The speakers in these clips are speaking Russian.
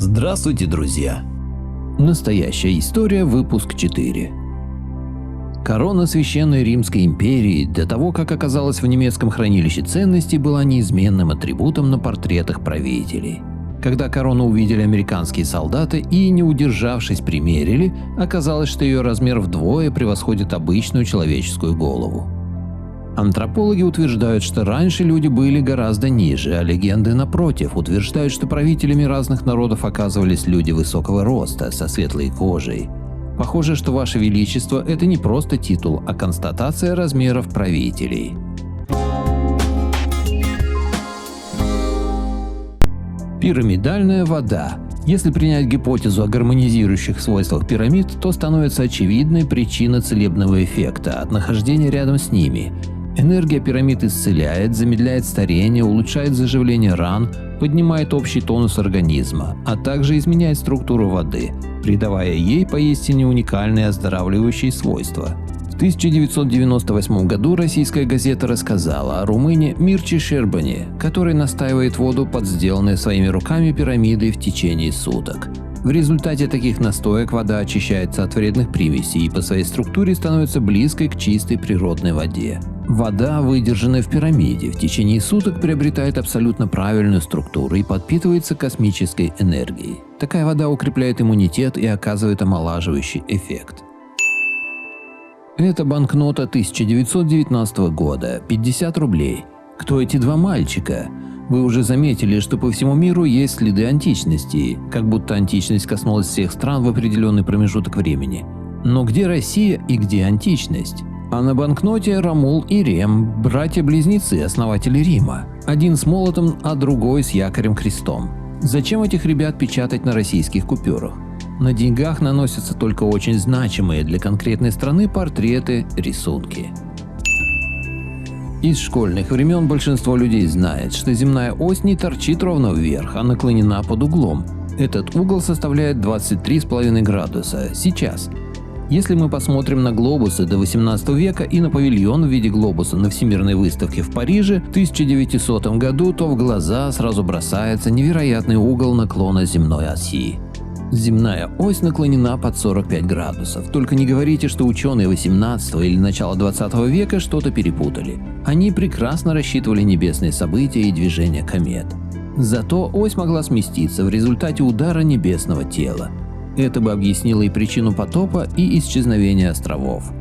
Здравствуйте, друзья! Настоящая история, выпуск 4. Корона Священной Римской империи до того, как оказалась в немецком хранилище ценностей, была неизменным атрибутом на портретах правителей. Когда корону увидели американские солдаты и, не удержавшись, примерили, оказалось, что ее размер вдвое превосходит обычную человеческую голову. Антропологи утверждают, что раньше люди были гораздо ниже, а легенды, напротив, утверждают, что правителями разных народов оказывались люди высокого роста, со светлой кожей. Похоже, что Ваше Величество – это не просто титул, а констатация размеров правителей. Пирамидальная вода. Если принять гипотезу о гармонизирующих свойствах пирамид, то становится очевидной причина целебного эффекта от нахождения рядом с ними. Энергия пирамид исцеляет, замедляет старение, улучшает заживление ран, поднимает общий тонус организма, а также изменяет структуру воды, придавая ей поистине уникальные оздоравливающие свойства. В 1998 году российская газета рассказала о румыне Мирче Щербане, который настаивает воду под сделанные своими руками пирамиды в течение суток. В результате таких настоек вода очищается от вредных примесей и по своей структуре становится близкой к чистой природной воде. Вода, выдержанная в пирамиде, в течение суток приобретает абсолютно правильную структуру и подпитывается космической энергией. Такая вода укрепляет иммунитет и оказывает омолаживающий эффект. Это банкнота 1919 года, 50 рублей. Кто эти два мальчика? Вы уже заметили, что по всему миру есть следы античности, как будто античность коснулась всех стран в определенный промежуток времени. Но где Россия и где античность? А на банкноте Ромул и Рем, братья-близнецы, основатели Рима. Один с молотом, а другой с якорем-крестом. Зачем этих ребят печатать на российских купюрах? На деньгах наносятся только очень значимые для конкретной страны портреты, рисунки. Из школьных времен большинство людей знает, что земная ось не торчит ровно вверх, а наклонена под углом. Этот угол составляет 23,5 градуса сейчас. Если мы посмотрим на глобусы до 18 века и на павильон в виде глобуса на Всемирной выставке в Париже в 1900 году, то в глаза сразу бросается невероятный угол наклона земной оси. Земная ось наклонена под 45 градусов. Только не говорите, что ученые 18 или начала 20 века что-то перепутали. Они прекрасно рассчитывали небесные события и движения комет. Зато ось могла сместиться в результате удара небесного тела. Это бы объяснило и причину потопа, и исчезновения островов.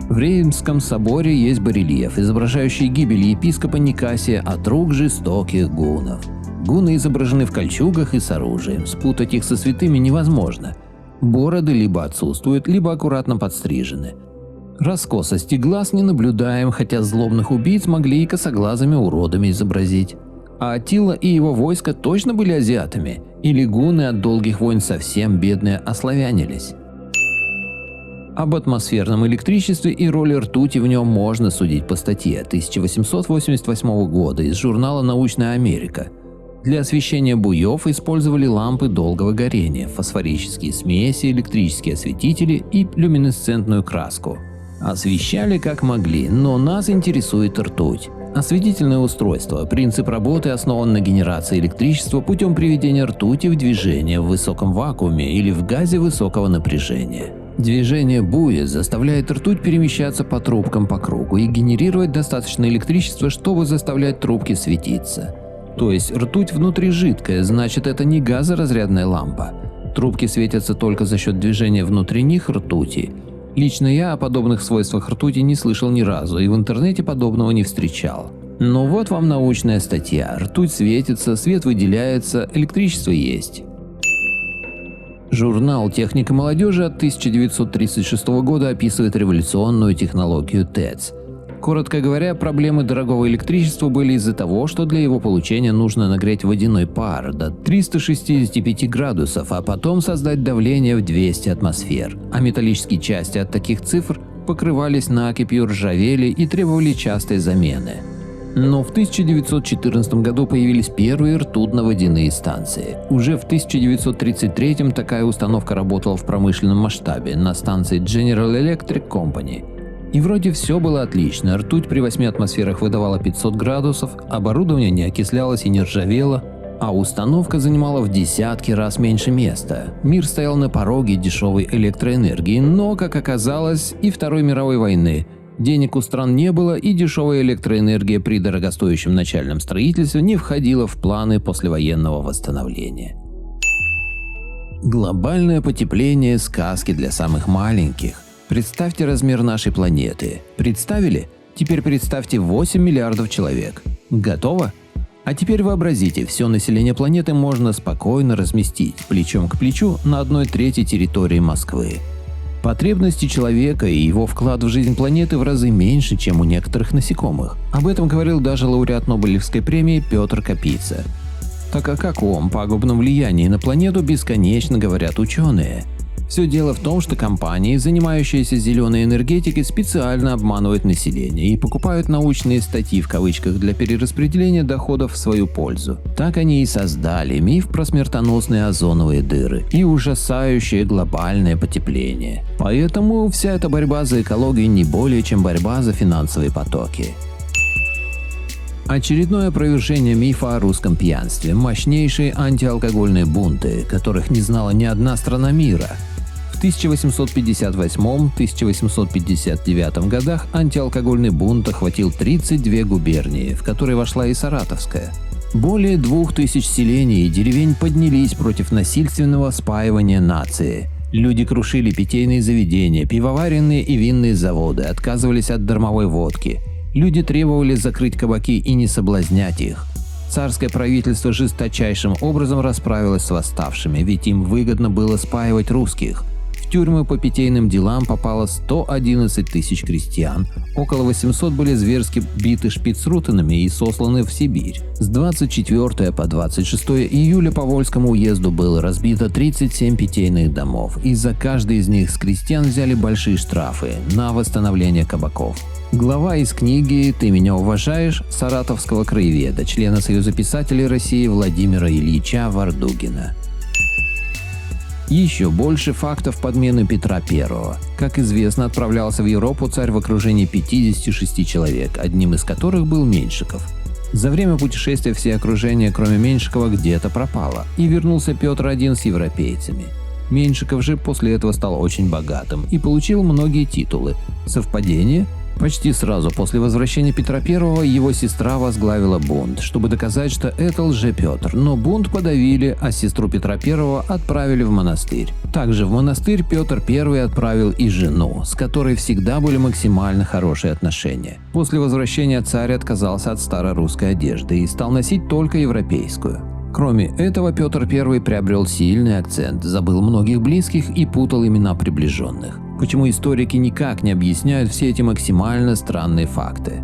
В Реймском соборе есть барельеф, изображающий гибель епископа Никасия от рук жестоких гуннов. Гунны изображены в кольчугах и с оружием, спутать их со святыми невозможно. Бороды либо отсутствуют, либо аккуратно подстрижены. Раскосости глаз не наблюдаем, хотя злобных убийц могли и косоглазыми уродами изобразить. А Аттила и его войско точно были азиатами? Или гунны от долгих войн совсем бедные ославянились? Об атмосферном электричестве и роли ртути в нем можно судить по статье 1888 года из журнала «Научная Америка». Для освещения буев использовали лампы долгого горения, фосфорические смеси, электрические осветители и люминесцентную краску. Освещали как могли, но нас интересует ртуть. Осветительное устройство. Принцип работы основан на генерации электричества путем приведения ртути в движение в высоком вакууме или в газе высокого напряжения. Движение буя заставляет ртуть перемещаться по трубкам по кругу и генерировать достаточно электричества, чтобы заставлять трубки светиться. То есть ртуть внутри жидкая, значит это не газоразрядная лампа. Трубки светятся только за счет движения внутри них ртути. Лично я о подобных свойствах ртути не слышал ни разу и в интернете подобного не встречал. Но вот вам научная статья. Ртуть светится, свет выделяется, электричество есть. Журнал «Техника молодежи» от 1936 года описывает революционную технологию ТЭЦ. Коротко говоря, проблемы дорогого электричества были из-за того, что для его получения нужно нагреть водяной пар до 365 градусов, а потом создать давление в 200 атмосфер. А металлические части от таких цифр покрывались накипью, ржавели и требовали частой замены. Но в 1914 году появились первые ртутно-водяные станции. Уже в 1933 такая установка работала в промышленном масштабе на станции General Electric Company. И вроде все было отлично, ртуть при 8 атмосферах выдавала 500 градусов, оборудование не окислялось и не ржавело. а установка занимала в десятки раз меньше места. Мир стоял на пороге дешевой электроэнергии, но, как оказалось, и Второй мировой войны. Денег у стран не было, и дешевая электроэнергия при дорогостоящем начальном строительстве не входила в планы послевоенного восстановления. Глобальное потепление – сказки для самых маленьких. Представьте размер нашей планеты. Представили? Теперь представьте 8 миллиардов человек. Готово? А теперь вообразите, все население планеты можно спокойно разместить плечом к плечу на 1/3 территории Москвы. Потребности человека и его вклад в жизнь планеты в разы меньше, чем у некоторых насекомых. Об этом говорил даже лауреат Нобелевской премии Петр Капица. Так о каком пагубном влиянии на планету бесконечно говорят ученые. Все дело в том, что компании, занимающиеся зеленой энергетикой, специально обманывают население и покупают научные статьи в кавычках для перераспределения доходов в свою пользу. Так они и создали миф про смертоносные озоновые дыры и ужасающее глобальное потепление. Поэтому вся эта борьба за экологию не более чем борьба за финансовые потоки. Очередное опровержение мифа о русском пьянстве, мощнейшие антиалкогольные бунты, которых не знала ни одна страна мира. В 1858-1859 годах антиалкогольный бунт охватил 32 губернии, в которые вошла и Саратовская. Более 2000 селений и деревень поднялись против насильственного спаивания нации. Люди крушили питейные заведения, пивоваренные и винные заводы, отказывались от дармовой водки. Люди требовали закрыть кабаки и не соблазнять их. Царское правительство жесточайшим образом расправилось с восставшими, ведь им выгодно было спаивать русских. В тюрьмы по питейным делам попало 111 тысяч крестьян, около 800 были зверски биты шпицрутенами и сосланы в Сибирь. С 24 по 26 июля по Вольскому уезду было разбито 37 питейных домов, и за каждый из них с крестьян взяли большие штрафы на восстановление кабаков. Глава из книги «Ты меня уважаешь» саратовского краеведа, члена Союза писателей России Владимира Ильича Вардугина. Еще больше фактов подмены Петра I. Как известно, отправлялся в Европу царь в окружении 56 человек, одним из которых был Меньшиков. За время путешествия все окружение, кроме Меньшикова, где-то пропало, и вернулся Петр I с европейцами. Меньшиков же после этого стал очень богатым и получил многие титулы. Совпадение? Почти сразу после возвращения Петра I его сестра возглавила бунт, чтобы доказать, что это лже-Петр, но бунт подавили, а сестру Петра I отправили в монастырь. Также в монастырь Петр I отправил и жену, с которой всегда были максимально хорошие отношения. После возвращения царь отказался от старорусской одежды и стал носить только европейскую. Кроме этого, Петр I приобрел сильный акцент, забыл многих близких и путал имена приближенных. Почему историки никак не объясняют все эти максимально странные факты?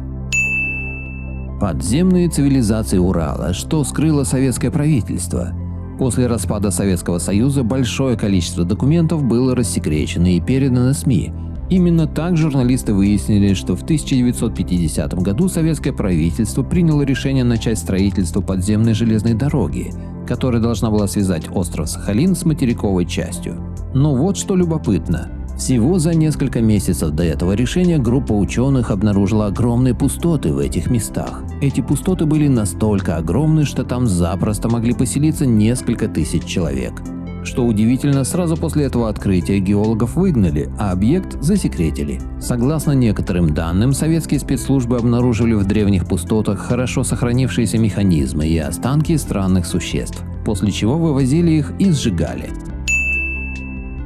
Подземные цивилизации Урала, что скрыло советское правительство. После распада Советского Союза большое количество документов было рассекречено и передано СМИ. Именно так журналисты выяснили, что в 1950 году советское правительство приняло решение начать строительство подземной железной дороги, которая должна была связать остров Сахалин с материковой частью. Но вот что любопытно. Всего за несколько месяцев до этого решения группа ученых обнаружила огромные пустоты в этих местах. Эти пустоты были настолько огромны, что там запросто могли поселиться несколько тысяч человек. Что удивительно, сразу после этого открытия геологов выгнали, а объект засекретили. Согласно некоторым данным, советские спецслужбы обнаружили в древних пустотах хорошо сохранившиеся механизмы и останки странных существ, после чего вывозили их и сжигали.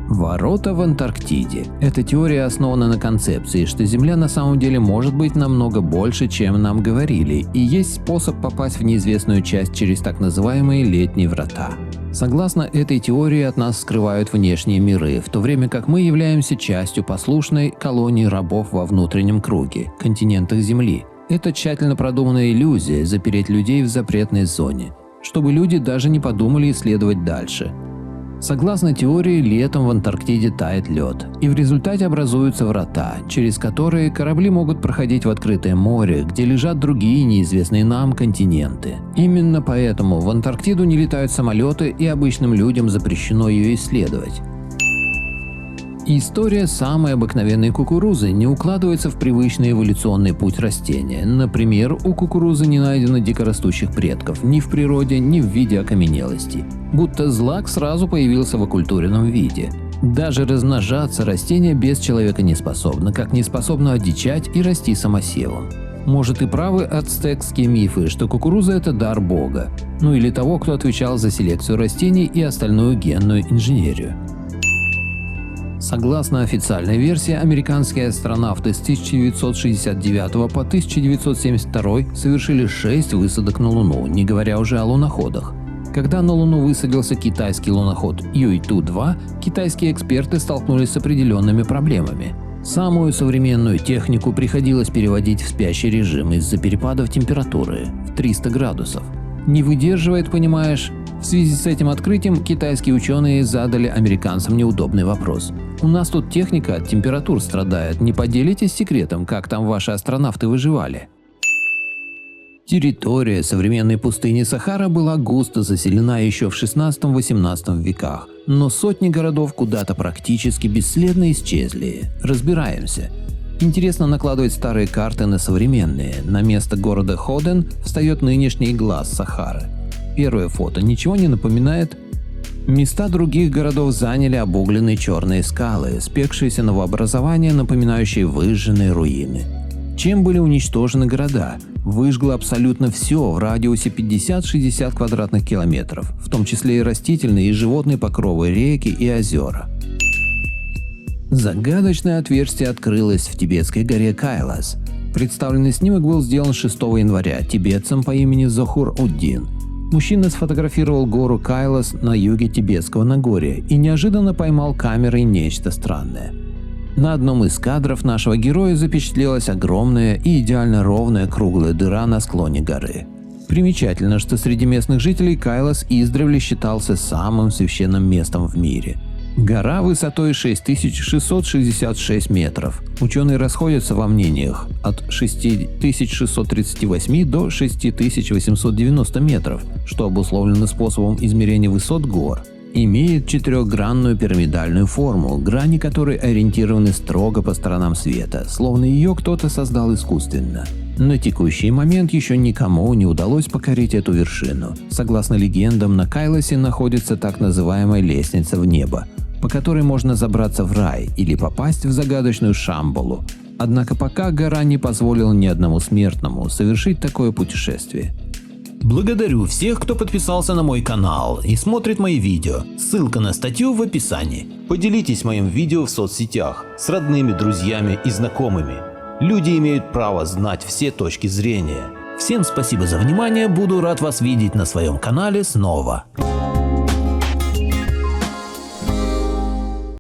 Ворота в Антарктиде. Эта теория основана на концепции, что Земля на самом деле может быть намного больше, чем нам говорили, и есть способ попасть в неизвестную часть через так называемые летние врата. Согласно этой теории, от нас скрывают внешние миры, в то время как мы являемся частью послушной колонии рабов во внутреннем круге, континентах Земли. Это тщательно продуманная иллюзия запереть людей в запретной зоне, чтобы люди даже не подумали исследовать дальше. Согласно теории, летом в Антарктиде тает лед, и в результате образуются врата, через которые корабли могут проходить в открытое море, где лежат другие неизвестные нам континенты. Именно поэтому в Антарктиду не летают самолеты, и обычным людям запрещено ее исследовать. История самой обыкновенной кукурузы не укладывается в привычный эволюционный путь растения. Например, у кукурузы не найдено дикорастущих предков ни в природе, ни в виде окаменелости. Будто злак сразу появился в оккультуренном виде. Даже размножаться растение без человека не способно, как не способно одичать и расти самосевом. Может и правы ацтекские мифы, что кукуруза – это дар Бога, ну или того, кто отвечал за селекцию растений и остальную генную инженерию. Согласно официальной версии, американские астронавты с 1969 по 1972 совершили 6 высадок на Луну, не говоря уже о луноходах. Когда на Луну высадился китайский луноход Юйту-2, китайские эксперты столкнулись с определенными проблемами. Самую современную технику приходилось переводить в спящий режим из-за перепадов температуры в 300 градусов. Не выдерживает, понимаешь? В связи с этим открытием китайские ученые задали американцам неудобный вопрос. У нас тут техника от температур страдает, не поделитесь секретом, как там ваши астронавты выживали? Территория современной пустыни Сахара была густо заселена еще в 16-18 веках, но сотни городов куда-то практически бесследно исчезли. Разбираемся. Интересно накладывать старые карты на современные. На место города Ходен встает нынешний глаз Сахары. Первое фото ничего не напоминает? Места других городов заняли обугленные черные скалы, спекшиеся новообразования, напоминающие выжженные руины. Чем были уничтожены города? Выжгло абсолютно все в радиусе 50-60 квадратных километров, в том числе и растительные и животные покровы, реки и озера. Загадочное отверстие открылось в тибетской горе Кайлас. Представленный снимок был сделан 6 января тибетцем по имени Зохур-Уддин. Мужчина сфотографировал гору Кайлас на юге тибетского Нагорья и неожиданно поймал камерой нечто странное. На одном из кадров нашего героя запечатлелась огромная и идеально ровная круглая дыра на склоне горы. Примечательно, что среди местных жителей Кайлас издревле считался самым священным местом в мире. Гора высотой 6666 метров. Ученые расходятся во мнениях от 6638 до 6890 метров, что обусловлено способом измерения высот гор. Имеет четырехгранную пирамидальную форму, грани которой ориентированы строго по сторонам света, словно ее кто-то создал искусственно. На текущий момент еще никому не удалось покорить эту вершину. Согласно легендам, на Кайласе находится так называемая лестница в небо, по которой можно забраться в рай или попасть в загадочную Шамбалу. Однако пока гора не позволила ни одному смертному совершить такое путешествие. Благодарю всех, кто подписался на мой канал и смотрит мои видео. Ссылка на статью в описании. Поделитесь моим видео в соцсетях с родными, друзьями и знакомыми. Люди имеют право знать все точки зрения. Всем спасибо за внимание, буду рад вас видеть на своем канале снова.